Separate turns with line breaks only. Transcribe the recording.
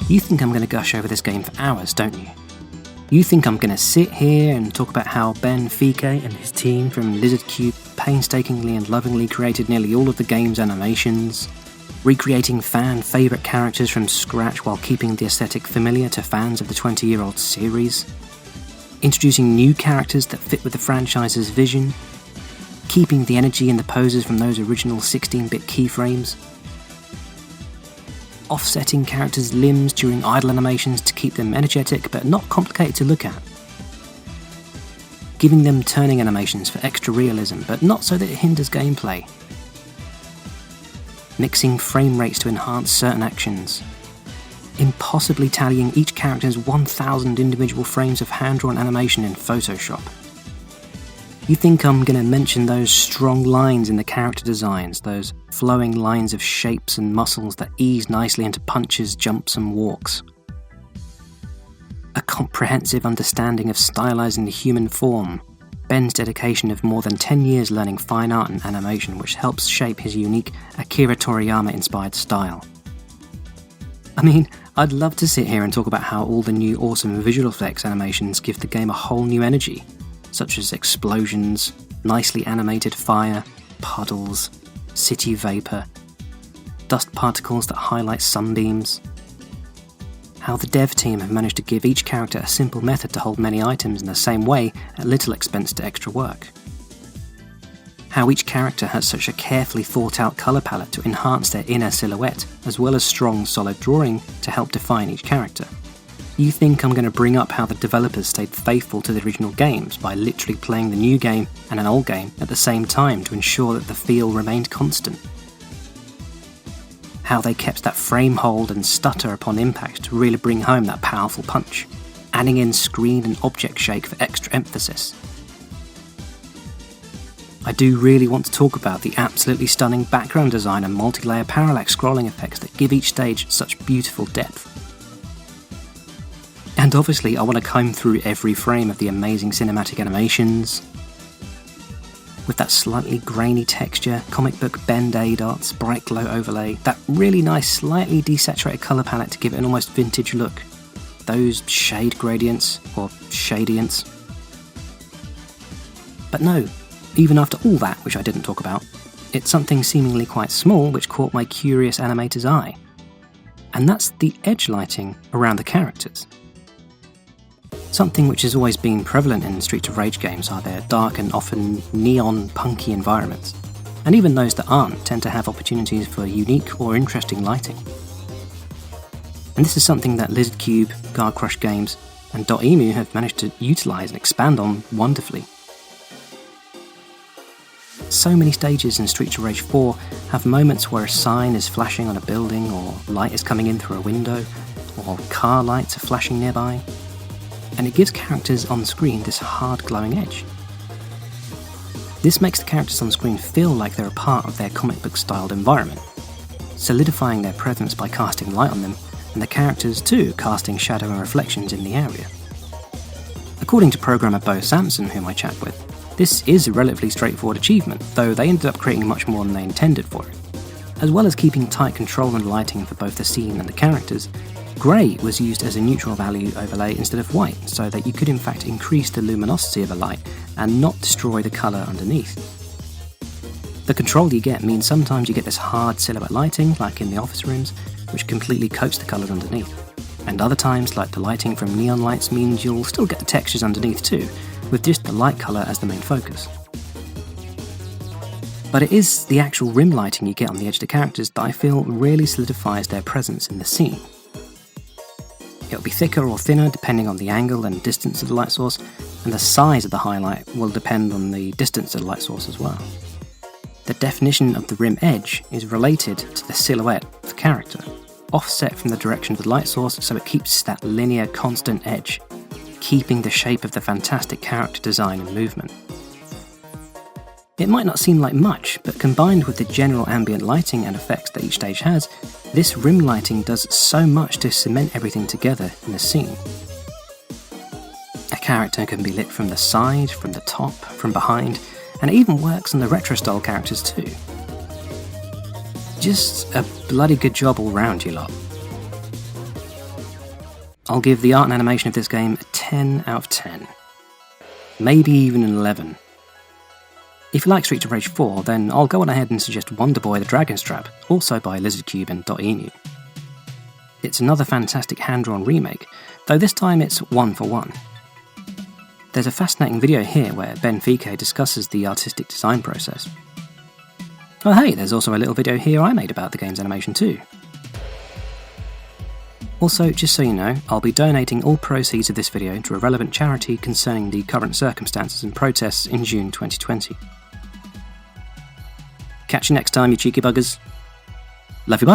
You think I'm going to gush over this game for hours, don't you? You think I'm going to sit here and talk about how Ben Fike and his team from Lizardcube painstakingly and lovingly created nearly all of the game's animations, recreating fan favourite characters from scratch while keeping the aesthetic familiar to fans of the 20-year-old series, introducing new characters that fit with the franchise's vision, keeping the energy and the poses from those original 16-bit keyframes, offsetting characters' limbs during idle animations to keep them energetic but not complicated to look at, giving them turning animations for extra realism but not so that it hinders gameplay, mixing frame rates to enhance certain actions, impossibly tallying each character's 1,000 individual frames of hand-drawn animation in Photoshop. You think I'm going to mention those strong lines in the character designs, those flowing lines of shapes and muscles that ease nicely into punches, jumps and walks. A comprehensive understanding of stylizing the human form, Ben's dedication of more than 10 years learning fine art and animation which helps shape his unique Akira Toriyama-inspired style. I mean, I'd love to sit here and talk about how all the new awesome visual effects animations give the game a whole new energy, such as explosions, nicely animated fire, puddles, city vapour, dust particles that highlight sunbeams, how the dev team have managed to give each character a simple method to hold many items in the same way at little expense to extra work, how each character has such a carefully thought out colour palette to enhance their inner silhouette, as well as strong solid drawing to help define each character. You think I'm going to bring up how the developers stayed faithful to the original games by literally playing the new game and an old game at the same time to ensure that the feel remained constant. How they kept that frame hold and stutter upon impact to really bring home that powerful punch, adding in screen and object shake for extra emphasis. I do really want to talk about the absolutely stunning background design and multi-layer parallax scrolling effects that give each stage such beautiful depth. And obviously I want to comb through every frame of the amazing cinematic animations, with that slightly grainy texture, comic book Band-Aid arts, bright glow overlay, that really nice slightly desaturated colour palette to give it an almost vintage look, those shade gradients, or shadients. But no, even after all that, which I didn't talk about, it's something seemingly quite small which caught my curious animator's eye. And that's the edge lighting around the characters. Something which has always been prevalent in Streets of Rage games are their dark and often neon punky environments, and even those that aren't tend to have opportunities for unique or interesting lighting. And this is something that Lizardcube, Guard Crush Games and Dotemu have managed to utilise and expand on wonderfully. So many stages in Streets of Rage 4 have moments where a sign is flashing on a building, or light is coming in through a window, or car lights are flashing nearby, and it gives characters on screen this hard glowing edge. This makes the characters on screen feel like they're a part of their comic book styled environment, solidifying their presence by casting light on them, and the characters too casting shadow and reflections in the area. According to programmer Bo Sampson, whom I chat with, this is a relatively straightforward achievement, though they ended up creating much more than they intended for it. As well as keeping tight control and lighting for both the scene and the characters, grey was used as a neutral value overlay instead of white, so that you could in fact increase the luminosity of a light and not destroy the colour underneath. The control you get means sometimes you get this hard silhouette lighting, like in the office rooms, which completely coats the colours underneath. And other times, like the lighting from neon lights, means you'll still get the textures underneath too, with just the light colour as the main focus. But it is the actual rim lighting you get on the edge of the characters that I feel really solidifies their presence in the scene. It'll be thicker or thinner depending on the angle and distance of the light source, and the size of the highlight will depend on the distance of the light source as well. The definition of the rim edge is related to the silhouette of the character, offset from the direction of the light source so it keeps that linear constant edge, keeping the shape of the fantastic character design and movement. It might not seem like much, but combined with the general ambient lighting and effects that each stage has, this rim lighting does so much to cement everything together in the scene. A character can be lit from the side, from the top, from behind, and it even works on the retro-style characters too. Just a bloody good job all round, you lot. I'll give the art and animation of this game a 10 out of 10. Maybe even an 11. If you like Streets of Rage 4, then I'll go on ahead and suggest Wonderboy the Dragon's Trap, also by Lizardcube and .enu. It's another fantastic hand-drawn remake, though this time it's 1-for-1. There's a fascinating video here where Ben Fike discusses the artistic design process. Oh hey, there's also a little video here I made about the game's animation too. Also, just so you know, I'll be donating all proceeds of this video to a relevant charity concerning the current circumstances and protests in June 2020. Catch you next time, you cheeky buggers. Love you, bye.